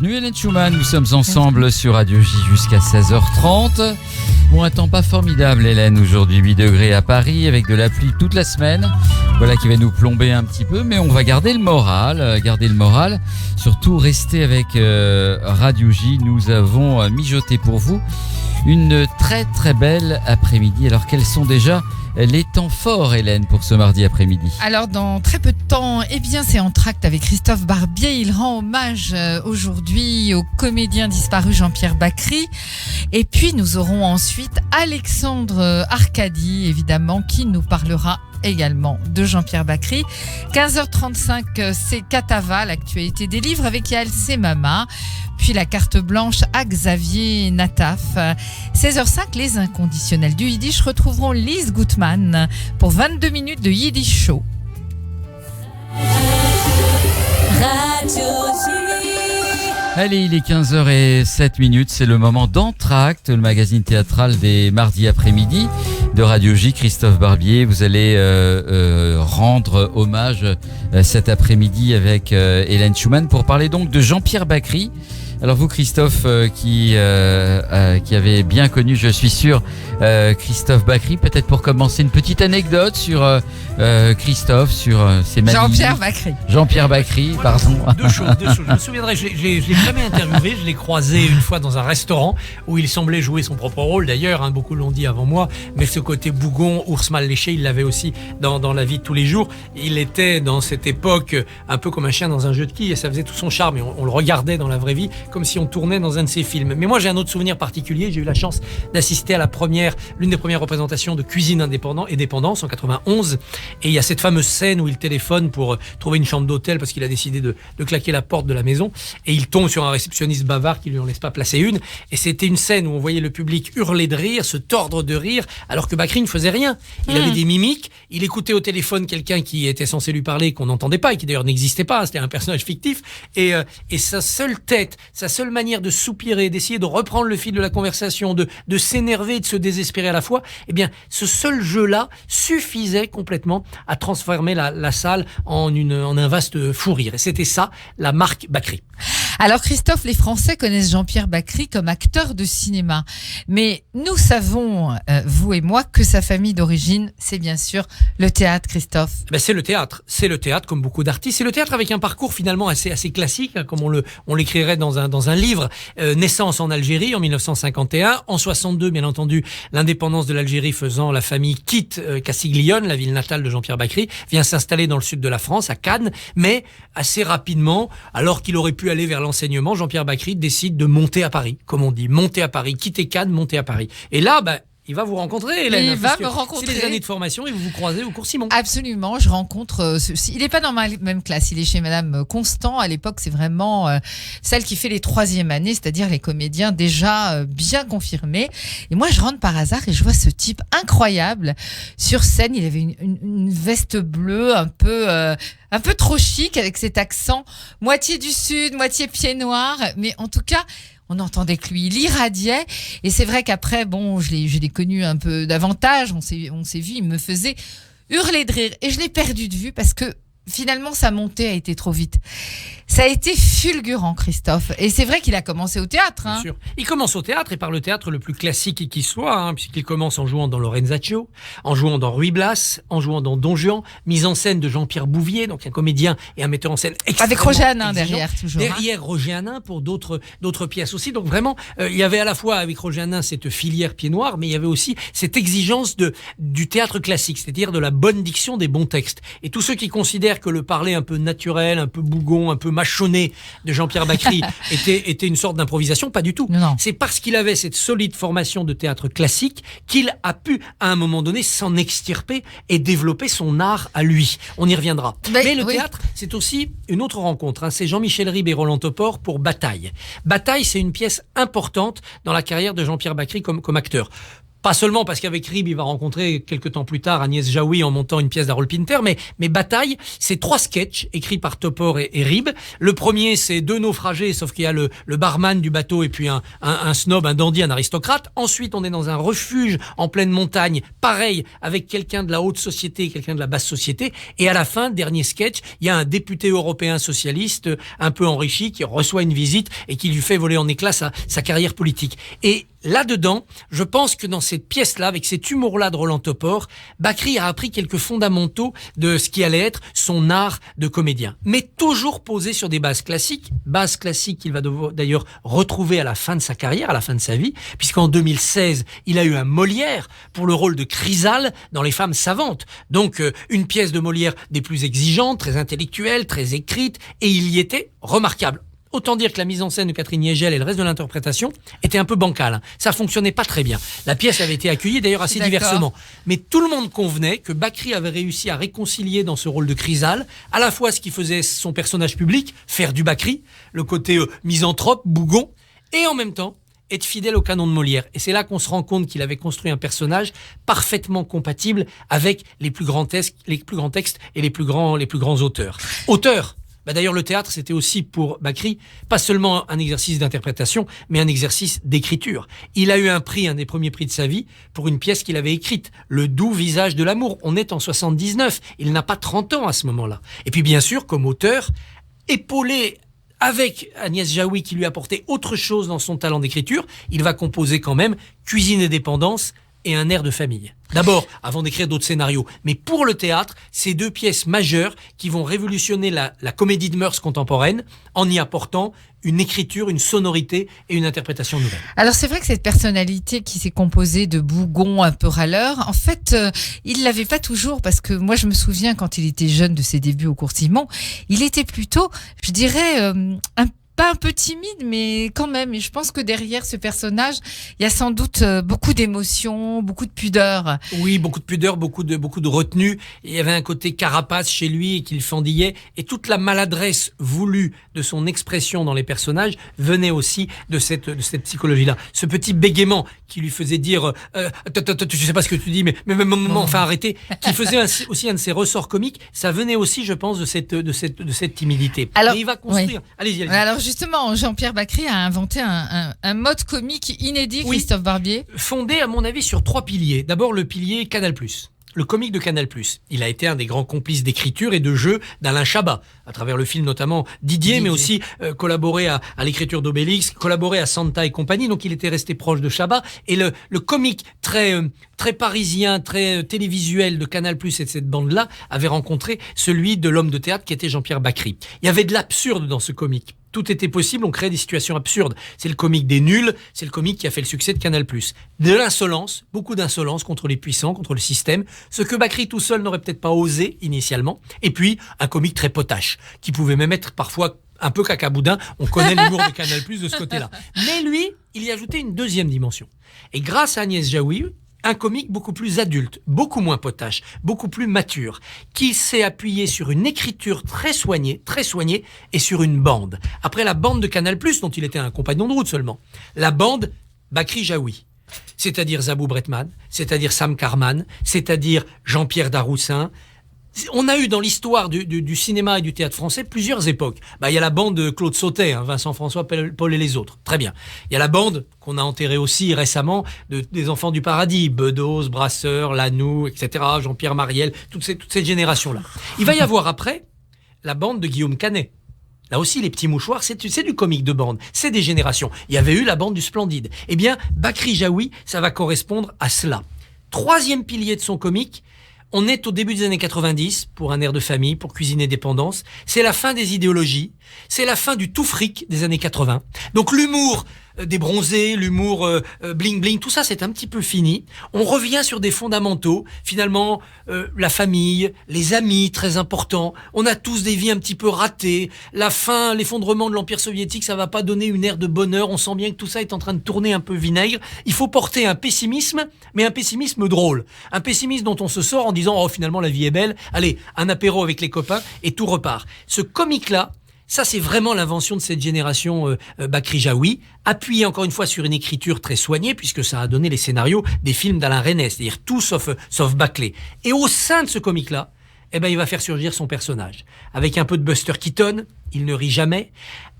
bienvenue Hélène Schumann, nous sommes ensemble sur Radio J jusqu'à 16h30. Bon, un temps pas formidable Hélène, aujourd'hui 8 degrés à Paris avec de la pluie toute la semaine. Voilà qui va nous plomber un petit peu, mais on va garder le moral. Surtout rester avec Radio J, nous avons mijoté pour vous une très très belle après-midi. Alors quels sont déjà les temps forts, Hélène, pour ce mardi après-midi? Alors, dans très peu de temps, c'est Entr'acte avec Christophe Barbier. Il rend hommage aujourd'hui au comédien disparu Jean-Pierre Bacry. Et puis, nous aurons ensuite Alexandre Arcadi, évidemment, qui nous parlera également de Jean-Pierre Bacry. 15h35, c'est Catava, l'actualité des livres avec Yael Semama. Puis la carte blanche à Xavier Nataf. 16h05, les inconditionnels du Yiddish retrouveront Lise Gutmann pour 22 minutes de Yiddish Show. Allez, il est 15h07, c'est le moment d'Entr'acte, le magazine théâtral des mardis après-midi de Radio J. Christophe Barbier, vous allez rendre hommage cet après-midi avec Hélène Schumann pour parler donc de Jean-Pierre Bacry. Alors vous Christophe qui avez bien connu, je suis sûr, Christophe Bacry, peut-être pour commencer une petite anecdote sur Christophe, sur ses manies. Jean-Pierre Bacry, pardon. Deux choses. Je me souviendrai, je l'ai jamais interviewé, je l'ai croisé une fois dans un restaurant où il semblait jouer son propre rôle d'ailleurs, beaucoup l'ont dit avant moi, mais ce côté bougon, ours mal léché, il l'avait aussi dans la vie de tous les jours. Il était dans cette époque un peu comme un chien dans un jeu de quilles et ça faisait tout son charme et on le regardait dans la vraie vie comme si on tournait dans un de ses films. Mais moi, j'ai un autre souvenir particulier. J'ai eu la chance d'assister à l'une des premières représentations de Cuisine et Dépendance en 91. Et il y a cette fameuse scène où il téléphone pour trouver une chambre d'hôtel parce qu'il a décidé de claquer la porte de la maison. Et il tombe sur un réceptionniste bavard qui lui en laisse pas placer une. Et c'était une scène où on voyait le public hurler de rire, se tordre de rire, alors que Bacry ne faisait rien. Il avait des mimiques. Il écoutait au téléphone quelqu'un qui était censé lui parler, qu'on n'entendait pas et qui d'ailleurs n'existait pas. C'était un personnage fictif. Et sa seule tête, sa seule manière de soupirer, d'essayer de reprendre le fil de la conversation, de s'énerver et de se désespérer à la fois, eh bien, ce seul jeu-là suffisait complètement à transformer la salle en un vaste fou rire. Et c'était ça, la marque Bacry. Alors Christophe, les Français connaissent Jean-Pierre Bacry comme acteur de cinéma. Mais nous savons, vous et moi, que sa famille d'origine, c'est bien sûr le théâtre, Christophe. C'est le théâtre comme beaucoup d'artistes. C'est le théâtre avec un parcours finalement assez classique, comme on l'écrirait dans un livre. Naissance en Algérie en 1951. En 62, bien entendu, l'indépendance de l'Algérie faisant, la famille quitte Castiglione, la ville natale de Jean-Pierre Bacry, vient s'installer dans le sud de la France, à Cannes. Mais assez rapidement, alors qu'il aurait pu aller vers l'enseignement, Jean-Pierre Bacry décide de monter à Paris, comme on dit, monter à Paris, quitter Cannes, monter à Paris. Et là, il va vous rencontrer, Hélène. Il va me rencontrer. C'est les années de formation et vous vous croisez au cours Simon. Absolument, je rencontre... il n'est pas dans ma même classe, il est chez Madame Constant. À l'époque, c'est vraiment celle qui fait les 3e années, c'est-à-dire les comédiens déjà bien confirmés. Et moi, je rentre par hasard et je vois ce type incroyable sur scène. Il avait une veste bleue un peu trop chic avec cet accent, moitié du sud, moitié pied noir. Mais en tout cas... on n'entendait que lui, il irradiait. Et c'est vrai qu'après, je l'ai connu un peu davantage. On s'est vu, il me faisait hurler de rire. Et je l'ai perdu de vue parce que finalement, sa montée a été trop vite. Ça a été fulgurant, Christophe. Et c'est vrai qu'il a commencé au théâtre. Bien sûr. Il commence au théâtre et par le théâtre le plus classique qui soit, puisqu'il commence en jouant dans Lorenzaccio, en jouant dans Ruy Blas, en jouant dans Don Juan, mise en scène de Jean-Pierre Bouvier, donc un comédien et un metteur en scène extrêmement avec Roger Hanin derrière, toujours. Derrière Roger Hanin pour d'autres pièces aussi. Donc vraiment, il y avait à la fois avec Roger Hanin cette filière pied noir, mais il y avait aussi cette exigence du théâtre classique, c'est-à-dire de la bonne diction, des bons textes. Et tous ceux qui considèrent que le parler un peu naturel, un peu bougon, un peu mâchonné de Jean-Pierre Bacry était une sorte d'improvisation, pas du tout. Non. C'est parce qu'il avait cette solide formation de théâtre classique qu'il a pu, à un moment donné, s'en extirper et développer son art à lui. On y reviendra. Mais le théâtre, c'est aussi une autre rencontre. C'est Jean-Michel Ribes et Roland Topor pour Bataille. Bataille, c'est une pièce importante dans la carrière de Jean-Pierre Bacry comme acteur. Pas seulement parce qu'avec Rib, il va rencontrer quelques temps plus tard Agnès Jaoui en montant une pièce d'Harold Pinter, mais Bataille, c'est 3 sketchs écrits par Topor et Rib. Le premier, c'est 2 naufragés, sauf qu'il y a le barman du bateau et puis un snob, un dandy, un aristocrate. Ensuite, on est dans un refuge en pleine montagne, pareil, avec quelqu'un de la haute société et quelqu'un de la basse société. Et à la fin, dernier sketch, il y a un député européen socialiste un peu enrichi qui reçoit une visite et qui lui fait voler en éclats sa carrière politique. Et là-dedans, je pense que dans cette pièce-là, avec cet humour-là de Roland Topor, Bakri a appris quelques fondamentaux de ce qui allait être son art de comédien. Mais toujours posé sur des bases classiques qu'il va d'ailleurs retrouver à la fin de sa carrière, à la fin de sa vie, puisqu'en 2016, il a eu un Molière pour le rôle de Chrysale dans Les Femmes savantes. Donc, une pièce de Molière des plus exigeantes, très intellectuelle, très écrite, et il y était remarquable. Autant dire que la mise en scène de Catherine Niégel et le reste de l'interprétation était un peu bancal. Ça fonctionnait pas très bien. La pièce avait été accueillie d'ailleurs assez diversement. Mais tout le monde convenait que Bakri avait réussi à réconcilier dans ce rôle de Chrysale à la fois ce qui faisait son personnage public, faire du Bakri, le côté misanthrope, bougon, et en même temps être fidèle au canon de Molière. Et c'est là qu'on se rend compte qu'il avait construit un personnage parfaitement compatible avec les plus grands textes et les plus grands auteurs. D'ailleurs, le théâtre, c'était aussi pour Bakri, pas seulement un exercice d'interprétation, mais un exercice d'écriture. Il a eu un des premiers prix de sa vie, pour une pièce qu'il avait écrite, Le doux visage de l'amour. On est en 79, il n'a pas 30 ans à ce moment-là. Et puis bien sûr, comme auteur, épaulé avec Agnès Jaoui qui lui apportait autre chose dans son talent d'écriture, il va composer quand même Cuisine et dépendance et Un air de famille. D'abord, avant d'écrire d'autres scénarios. Mais pour le théâtre, c'est 2 pièces majeures qui vont révolutionner la comédie de mœurs contemporaine en y apportant une écriture, une sonorité et une interprétation nouvelle. Alors c'est vrai que cette personnalité qui s'est composée de bougon un peu râleur, en fait, il l'avait pas toujours, parce que moi je me souviens quand il était jeune de ses débuts au Court-Simon, il était plutôt, je dirais, pas un peu timide, mais quand même. Et je pense que derrière ce personnage, il y a sans doute beaucoup d'émotions, beaucoup de pudeur. Oui, beaucoup de pudeur, beaucoup de retenue. Il y avait un côté carapace chez lui qu'il fendillait. Et toute la maladresse voulue de son expression dans les personnages venait aussi de cette psychologie-là. Ce petit bégaiement qui lui faisait dire je sais pas ce que tu dis, mais maman, enfin arrêtez, qui faisait aussi un de ses ressorts comiques. Ça venait aussi, je pense, de cette timidité. Alors, et il va construire. Oui. Allez-y. Alors justement, Jean-Pierre Bakri a inventé un mode comique inédit, Christophe Barbier. Fondé, à mon avis, sur 3 piliers. D'abord, le pilier Canal+. Le comique de Canal+. Il a été un des grands complices d'écriture et de jeu d'Alain Chabat, à travers le film notamment Didier. Mais aussi collaboré à l'écriture d'Obélix, collaboré à Santa et compagnie, donc il était resté proche de Chabat. Et le comique très parisien, très télévisuel de Canal+, et de cette bande-là, avait rencontré celui de l'homme de théâtre qui était Jean-Pierre Bakri. Il y avait de l'absurde dans ce comique. Tout était possible, on créait des situations absurdes. C'est le comique des nuls, c'est le comique qui a fait le succès de Canal+. De l'insolence, beaucoup d'insolence contre les puissants, contre le système, ce que Bakri tout seul n'aurait peut-être pas osé initialement. Et puis, un comique très potache, qui pouvait même être parfois un peu cacaboudin. On connaît l'humour de Canal+ de ce côté-là. Mais lui, il y ajoutait une deuxième dimension. Et grâce à Agnès Jaoui, un comique beaucoup plus adulte, beaucoup moins potache, beaucoup plus mature, qui s'est appuyé sur une écriture très soignée, et sur une bande. Après la bande de Canal+, dont il était un compagnon de route seulement, la bande Bakri Jaoui, c'est-à-dire Zabou Bretman, c'est-à-dire Sam Karman, c'est-à-dire Jean-Pierre Daroussin. On a eu dans l'histoire du cinéma et du théâtre français plusieurs époques. Il y a la bande de Claude Sautet, Vincent François, Paul et les autres. Très bien. Il y a la bande qu'on a enterrée aussi récemment des Enfants du Paradis, Bedos, Brasseur, Lanoux, etc., Jean-Pierre Mariel, toute cette génération-là. Il va y avoir après la bande de Guillaume Canet. Là aussi, les petits mouchoirs, c'est du comique de bande. C'est des générations. Il y avait eu la bande du Splendide. Eh bien, Bakri Jaoui, ça va correspondre à cela. 3e pilier de son comique. On est au début des années 90 pour Un air de famille, pour Cuisine et dépendance. C'est la fin des idéologies. C'est la fin du tout fric des années 80. Donc l'humour des bronzés, l'humour bling bling, tout ça c'est un petit peu fini. On revient sur des fondamentaux. Finalement, la famille, les amis, très important. On a tous des vies un petit peu ratées. La fin, l'effondrement de l'Empire soviétique, ça va pas donner une ère de bonheur. On sent bien que tout ça est en train de tourner un peu vinaigre. Il faut porter un pessimisme, mais un pessimisme drôle. Un pessimisme dont on se sort en disant « Oh, finalement, la vie est belle. Allez, un apéro avec les copains et tout repart. » Ce comique-là, Ça, c'est vraiment l'invention de cette génération Bakri-Jaoui, appuyée encore une fois sur une écriture très soignée, puisque ça a donné les scénarios des films d'Alain Resnais, c'est-à-dire tout sauf Baclé. Et au sein de ce comique-là, il va faire surgir son personnage. Avec un peu de Buster Keaton, il ne rit jamais.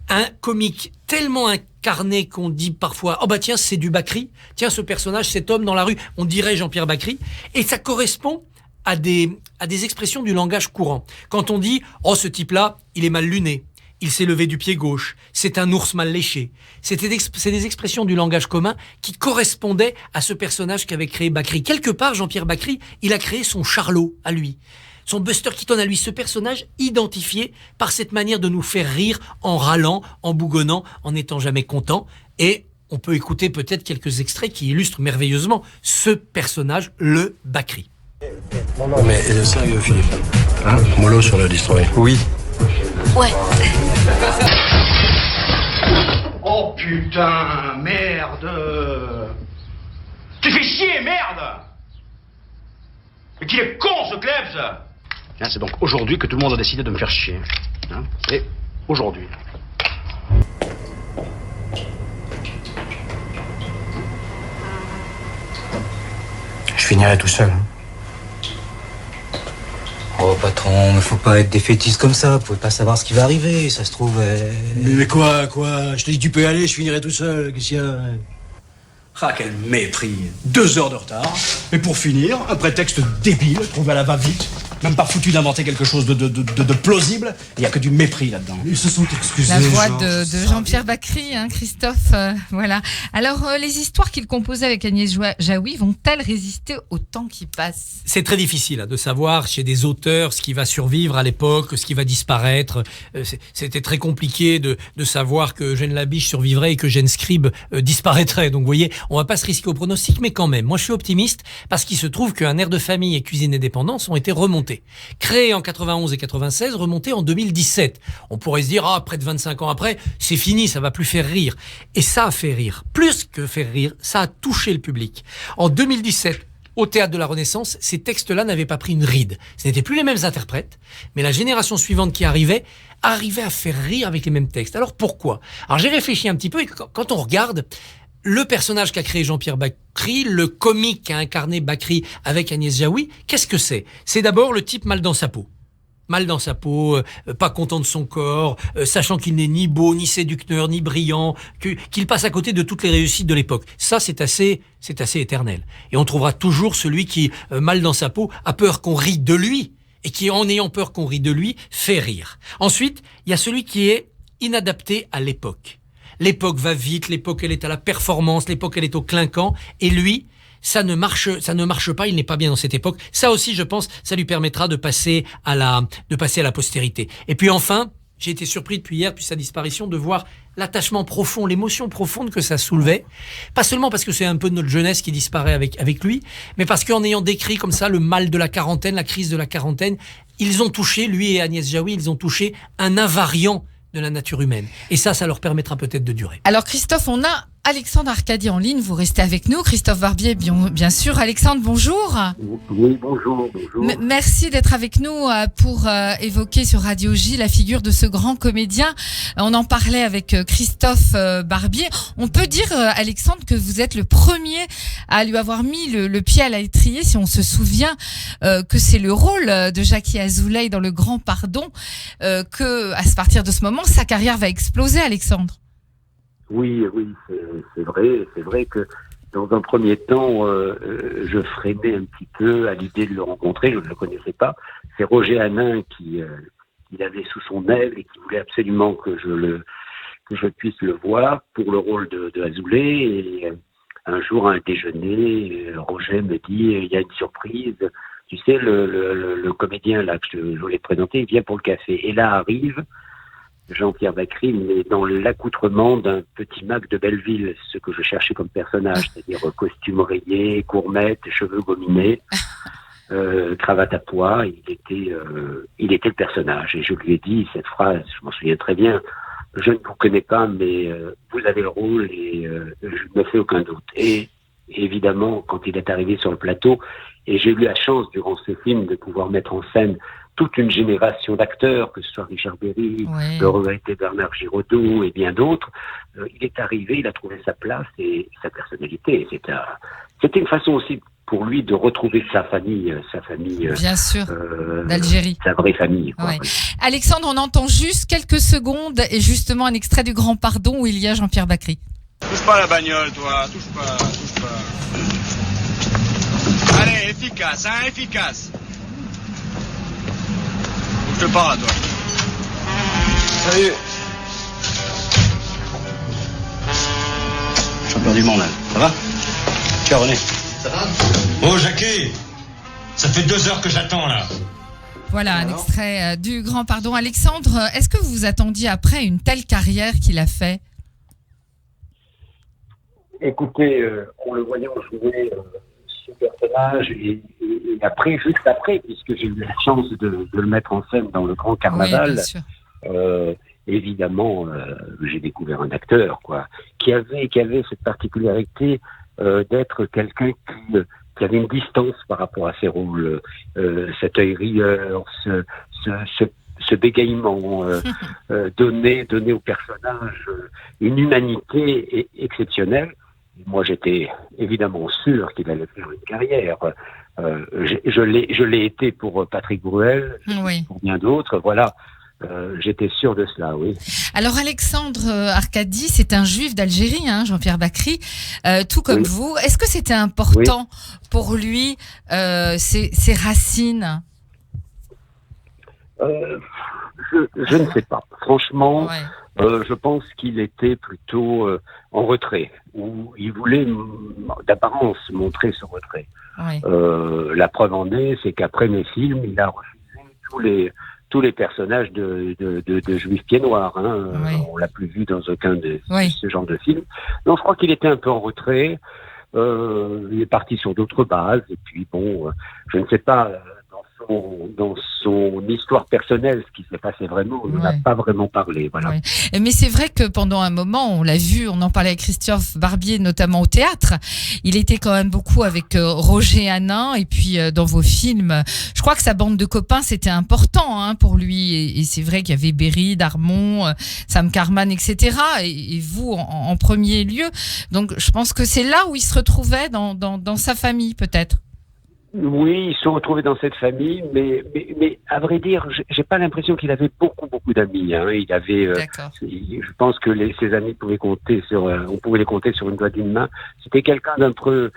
Un comique tellement incarné qu'on dit parfois « Oh bah tiens, c'est du Bakri. Tiens, ce personnage, cet homme dans la rue, on dirait Jean-Pierre Bakri. » Et ça correspond à des expressions du langage courant. Quand on dit « Oh, ce type-là, il est mal luné. Il s'est levé du pied gauche. C'est un ours mal léché. » C'est des expressions du langage commun qui correspondaient à ce personnage qu'avait créé Bakri. Quelque part, Jean-Pierre Bakri, il a créé son Charlot à lui. Son Buster Keaton à lui, ce personnage identifié par cette manière de nous faire rire en râlant, en bougonnant, en n'étant jamais content. Et on peut écouter peut-être quelques extraits qui illustrent merveilleusement ce personnage, le Bakri. Non mais sérieux Philippe, hein, mollo sur le destroy. Oui. Ouais. Oh putain, merde. Tu fais chier, merde. Mais qu'il est con ce Klebs. C'est donc aujourd'hui que tout le monde a décidé de me faire chier. Hein, c'est aujourd'hui. Je finirai tout seul. Oh patron, mais faut pas être défaitiste comme ça, vous pouvez pas savoir ce qui va arriver, ça se trouve... Mais quoi je t'ai dit tu peux y aller, je finirai tout seul, qu'est-ce qu'il y a? Ah, quel mépris. 2 heures de retard. Et pour finir, un prétexte débile, trouvé à la va-vite. Même pas foutu d'inventer quelque chose de plausible. Il n'y a que du mépris là-dedans. Ils se sont excusés. La voix de Jean-Pierre Bakri, Christophe. Voilà. Alors, les histoires qu'il composait avec Agnès Jaoui vont-elles résister au temps qui passe ? C'est très difficile de savoir chez des auteurs ce qui va survivre à l'époque, ce qui va disparaître. C'était très compliqué de savoir que Eugène Labiche survivrait et que Eugène Scribe disparaîtrait. Donc, vous voyez, on va pas se risquer au pronostic, mais quand même, moi je suis optimiste parce qu'il se trouve qu'un air de famille et cuisine et dépendance ont été remontés. Créés en 91 et 96, remontés en 2017. On pourrait se dire, près de 25 ans après, c'est fini, ça va plus faire rire. Et ça a fait rire. Plus que faire rire, ça a touché le public. En 2017, au Théâtre de la Renaissance, ces textes-là n'avaient pas pris une ride. Ce n'étaient plus les mêmes interprètes, mais la génération suivante qui arrivait à faire rire avec les mêmes textes. Alors pourquoi ? Alors j'ai réfléchi un petit peu et quand on regarde le personnage qu'a créé Jean-Pierre Bakri, le comique qu'a incarné Bakri avec Agnès Jaoui, qu'est-ce que c'est ? C'est d'abord le type mal dans sa peau. Mal dans sa peau, pas content de son corps, sachant qu'il n'est ni beau, ni séducteur, ni brillant, qu'il passe à côté de toutes les réussites de l'époque. Ça, c'est assez éternel. Et on trouvera toujours celui qui, mal dans sa peau, a peur qu'on rie de lui, et qui, en ayant peur qu'on rit de lui, fait rire. Ensuite, il y a celui qui est inadapté à l'époque. L'époque va vite, l'époque elle est à la performance, l'époque elle est au clinquant, et lui, ça ne marche pas, il n'est pas bien dans cette époque. Ça aussi, je pense, ça lui permettra de passer à la postérité. Et puis enfin, j'ai été surpris depuis hier, depuis sa disparition, de voir l'attachement profond, l'émotion profonde que ça soulevait. Pas seulement parce que c'est un peu de notre jeunesse qui disparaît avec lui, mais parce qu'en ayant décrit comme ça le mal de la quarantaine, la crise de la quarantaine, ils ont touché, lui et Agnès Jaoui, ils ont touché un invariant de la nature humaine. Et ça leur permettra peut-être de durer. Alors Christophe, on a Alexandre Arcadi en ligne, vous restez avec nous. Christophe Barbier, bien sûr. Alexandre, bonjour. Oui, bonjour. Merci d'être avec nous pour évoquer sur Radio J la figure de ce grand comédien. On en parlait avec Christophe Barbier. On peut dire, Alexandre, que vous êtes le premier à lui avoir mis le pied à l'étrier, si on se souvient que c'est le rôle de Jacky Azoulay dans Le Grand Pardon, que à partir de ce moment, sa carrière va exploser, Alexandre. Oui, c'est vrai. C'est vrai que dans un premier temps, je freinais un petit peu à l'idée de le rencontrer. Je ne le connaissais pas. C'est Roger Hanin qui l'avait sous son aile et qui voulait absolument que je puisse le voir pour le rôle de Azoulay. Et un jour, à un déjeuner, Roger me dit il y a une surprise. Tu sais, le comédien là que je voulais te présenter, il vient pour le café. Et là arrive Jean-Pierre Bakri, mais dans l'accoutrement d'un petit Mac de Belleville, ce que je cherchais comme personnage, c'est-à-dire costume rayé, courmette, cheveux gominés, cravate à pois. Il était le personnage. Et je lui ai dit cette phrase, je m'en souviens très bien, je ne vous connais pas, mais vous avez le rôle et je ne me fais aucun doute. Et évidemment, quand il est arrivé sur le plateau, et j'ai eu la chance, durant ce film, de pouvoir mettre en scène toute une génération d'acteurs, que ce soit Richard Berry, Ouais. le regretté Bernard Giraudot et bien d'autres. Il est arrivé, il a trouvé sa place et sa personnalité. C'était une façon aussi pour lui de retrouver sa famille, Bien sûr, d'Algérie. sa vraie famille. Quoi. Ouais. Alexandre, on entend juste quelques secondes et justement un extrait du Grand Pardon où il y a Jean-Pierre Bacry. Touche pas à la bagnole, toi, touche pas. Allez, efficace, efficace. Faut que je te parle à toi. Salut. Champion du monde, là. Ça va? Tiens, René. Ça va? Oh, Jacquet, ça fait 2 heures que j'attends, là. Voilà un extrait du Grand Pardon. Alexandre, est-ce que vous vous attendiez après une telle carrière qu'il a fait? Écoutez, en le voyant jouer ce personnage et après, juste après, puisque j'ai eu la chance de le mettre en scène dans le Grand Carnaval, Oui, bien sûr. évidemment, j'ai découvert un acteur, quoi, qui avait cette particularité d'être quelqu'un qui avait une distance par rapport à ses rôles, cet œil rieur, ce bégaiement donné au personnage une humanité exceptionnelle. Moi, j'étais évidemment sûr qu'il allait faire une carrière. Je l'ai été pour Patrick Bruel, Oui. pour bien d'autres. Voilà, j'étais sûr de cela, oui. Alors Alexandre Arcadi, c'est un juif d'Algérie, hein, Jean-Pierre Bacry, tout comme Oui. vous. Est-ce que c'était important pour lui, ses racines? Je ne sais pas. Franchement, Ouais. je pense qu'il était plutôt en retrait, ou il voulait d'apparence montrer ce retrait. Ouais. La preuve en est, c'est qu'après mes films, il a refusé tous les personnages de juifs pieds noirs. Hein. Oui. On l'a plus vu dans aucun de Oui. ce genre de films. Donc je crois qu'il était un peu en retrait. Il est parti sur d'autres bases. Et puis bon, je ne sais pas dans son histoire personnelle ce qui s'est passé vraiment. On n'en a Ouais. pas vraiment parlé. Voilà. Ouais. Mais c'est vrai que pendant un moment, on l'a vu, on en parlait avec Christophe Barbier, notamment au théâtre. Il était quand même beaucoup avec Roger Hanin, et puis dans vos films, je crois que sa bande de copains, c'était important pour lui. Et c'est vrai qu'il y avait Berry, Darmon, Sam Carman, etc. Et vous, en premier lieu. Donc, je pense que c'est là où il se retrouvait dans sa famille, peut-être. Oui, ils se sont retrouvés dans cette famille, mais à vrai dire, j'ai pas l'impression qu'il avait beaucoup d'amis. Hein. Il avait, D'accord. je pense que ses amis pouvaient compter on pouvait les compter sur une doigt d'une main. C'était quelqu'un d'un peu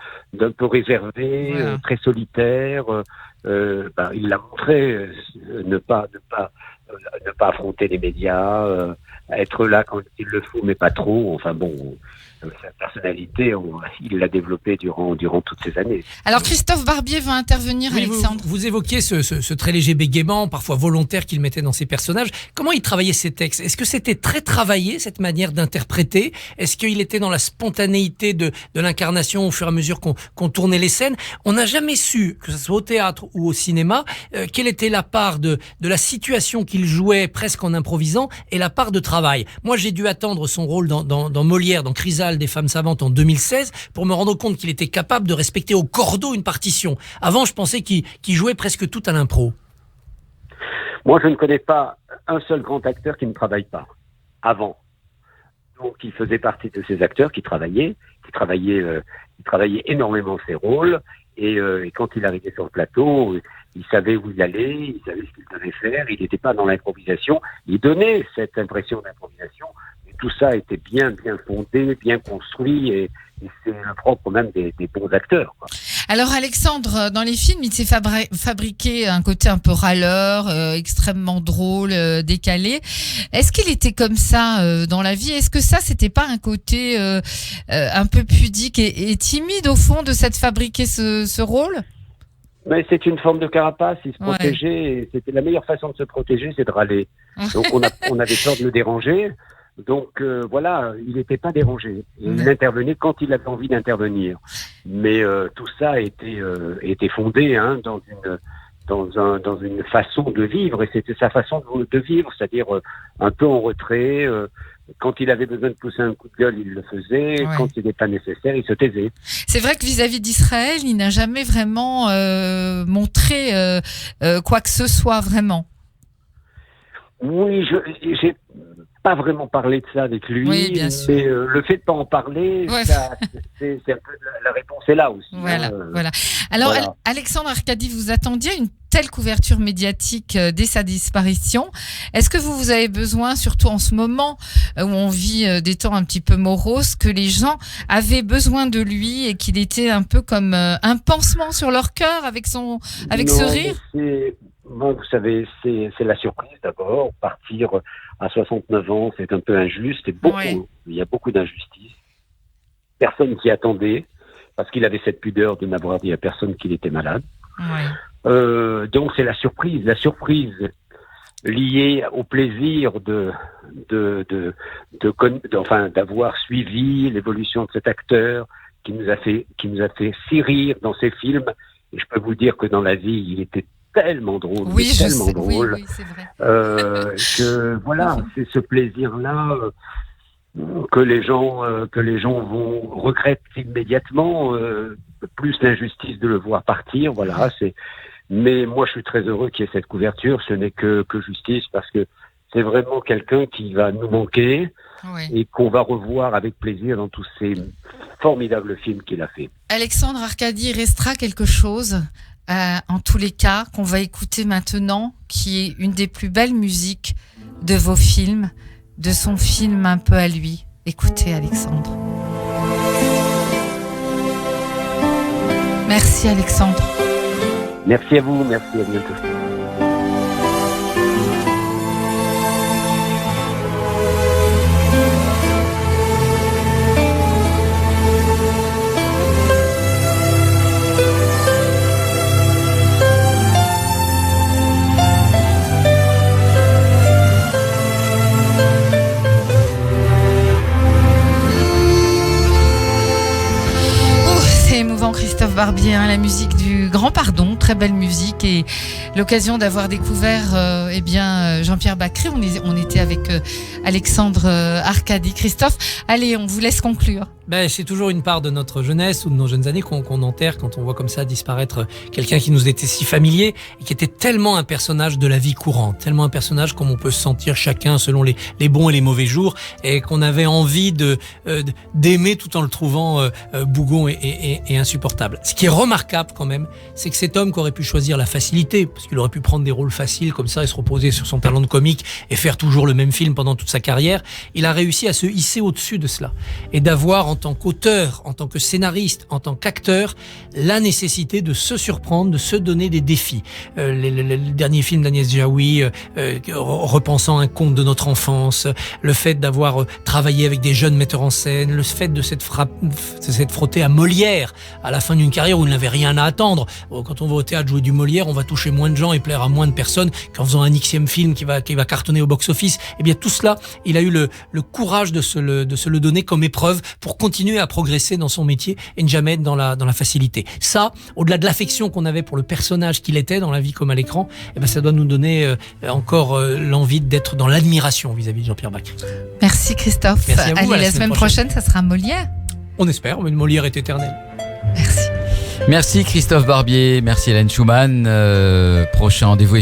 réservé, Voilà. très solitaire. Il l'a montré, ne pas affronter les médias, être là quand il le faut, mais pas trop. Enfin bon. Sa personnalité, il l'a développée durant toutes ces années. Alors, Christophe Barbier va intervenir, Oui, Alexandre. vous évoquiez ce très léger bégaiement, parfois volontaire qu'il mettait dans ses personnages. Comment il travaillait ses textes? Est-ce que c'était très travaillé, cette manière d'interpréter? Est-ce qu'il était dans la spontanéité de l'incarnation au fur et à mesure qu'on tournait les scènes? On n'a jamais su, que ce soit au théâtre ou au cinéma, quelle était la part de la situation qu'il jouait presque en improvisant et la part de travail. Moi, j'ai dû attendre son rôle dans Molière, dans Chrysale des femmes savantes en 2016 pour me rendre compte qu'il était capable de respecter au cordeau une partition. Avant, je pensais qu'il jouait presque tout à l'impro. Moi, je ne connais pas un seul grand acteur qui ne travaille pas avant. Donc, il faisait partie de ces acteurs qui travaillaient énormément ses rôles. Et quand il arrivait sur le plateau, il savait où il allait, il savait ce qu'il devait faire. Il n'était pas dans l'improvisation. Il donnait cette impression d'improvisation. Tout ça était bien fondé, bien construit, et c'est le propre même des bons acteurs, quoi. Alors Alexandre, dans les films, il s'est fabriqué un côté un peu râleur, extrêmement drôle, décalé. Est-ce qu'il était comme ça dans la vie? Est-ce que ça, c'était pas un côté un peu pudique et timide au fond de s'être fabriqué ce rôle? Mais c'est une forme de carapace, il se protégeait, et c'était la meilleure façon de se protéger, c'est de râler. Donc on avait peur de le déranger. Donc voilà, il n'était pas dérangé. Il intervenait quand il avait envie d'intervenir. Mais tout ça était fondé dans une façon de vivre, et c'était sa façon de vivre, c'est-à-dire un peu en retrait, Quand il avait besoin de pousser un coup de gueule, il le faisait. Ouais. Quand il n'était pas nécessaire, il se taisait. C'est vrai que vis-à-vis d'Israël, il n'a jamais vraiment montré quoi que ce soit, vraiment. Oui, j'ai pas vraiment parlé de ça avec lui, Oui, bien sûr. mais le fait de pas en parler, Ouais. c'est un peu la réponse est là aussi. Voilà, hein. voilà. Alors, voilà. Alexandre Arcadi, vous attendiez une telle couverture médiatique dès sa disparition. Est-ce que vous avez besoin, surtout en ce moment où on vit des temps un petit peu moroses, que les gens avaient besoin de lui et qu'il était un peu comme un pansement sur leur cœur avec ce rire? Bon, vous savez, c'est la surprise d'abord. Partir à 69 ans, c'est un peu injuste. Ouais. Il y a beaucoup d'injustices. Personne qui attendait, parce qu'il avait cette pudeur de n'avoir dit à personne qu'il était malade. Ouais. Donc c'est la surprise liée au plaisir d'avoir suivi l'évolution de cet acteur qui nous a fait si rire dans ses films. Et je peux vous dire que dans la vie, il était tellement drôle, Oui, je tellement sais. drôle, Oui, c'est vrai. que voilà, c'est ce plaisir-là que les gens vont regretter immédiatement, plus l'injustice de le voir partir. Voilà, mais moi je suis très heureux qu'il y ait cette couverture. Ce n'est que justice, parce que c'est vraiment quelqu'un qui va nous manquer et qu'on va revoir avec plaisir dans tous ces formidables films qu'il a fait. Alexandre Arcadi, il restera quelque chose, en tous les cas, qu'on va écouter maintenant, qui est une des plus belles musiques de vos films, de son film un peu à lui. Écoutez, Alexandre. Merci, Alexandre. Merci à vous, merci, à bientôt. Christophe Barbier, la musique du Grand Pardon, très belle musique, et l'occasion d'avoir découvert Jean-Pierre Bacri. On était avec Alexandre Arcadi. Christophe, allez, on vous laisse conclure. C'est toujours une part de notre jeunesse ou de nos jeunes années qu'on enterre quand on voit comme ça disparaître quelqu'un qui nous était si familier et qui était tellement un personnage de la vie courante, tellement un personnage comme on peut se sentir chacun selon les bons et les mauvais jours, et qu'on avait envie d'aimer tout en le trouvant bougon et insupportable. Ce qui est remarquable quand même, c'est que cet homme qui aurait pu choisir la facilité, parce qu'il aurait pu prendre des rôles faciles comme ça et se reposer sur son talent de comique et faire toujours le même film pendant toute sa carrière, il a réussi à se hisser au-dessus de cela et d'avoir en tant qu'auteur, en tant que scénariste, en tant qu'acteur, la nécessité de se surprendre, de se donner des défis. Le dernier film d'Agnès Jaoui, repensant un conte de notre enfance, le fait d'avoir travaillé avec des jeunes metteurs en scène, le fait de s'être frotté à Molière à la fin d'une carrière où il n'avait rien à attendre. Quand on va au théâtre jouer du Molière, on va toucher moins de gens et plaire à moins de personnes qu'en faisant un xème film qui va cartonner au box-office. Et bien tout cela, il a eu le courage de se le donner comme épreuve pour continuer à progresser dans son métier et ne jamais être dans la facilité. Ça, au-delà de l'affection qu'on avait pour le personnage qu'il était dans la vie comme à l'écran, ça doit nous donner encore l'envie d'être dans l'admiration vis-à-vis de Jean-Pierre Bacri. Merci Christophe. Merci à vous, allez, la semaine prochaine, ça sera Molière. On espère, mais Molière est éternel. Merci. Merci Christophe Barbier, merci Hélène Schumann. Prochain rendez-vous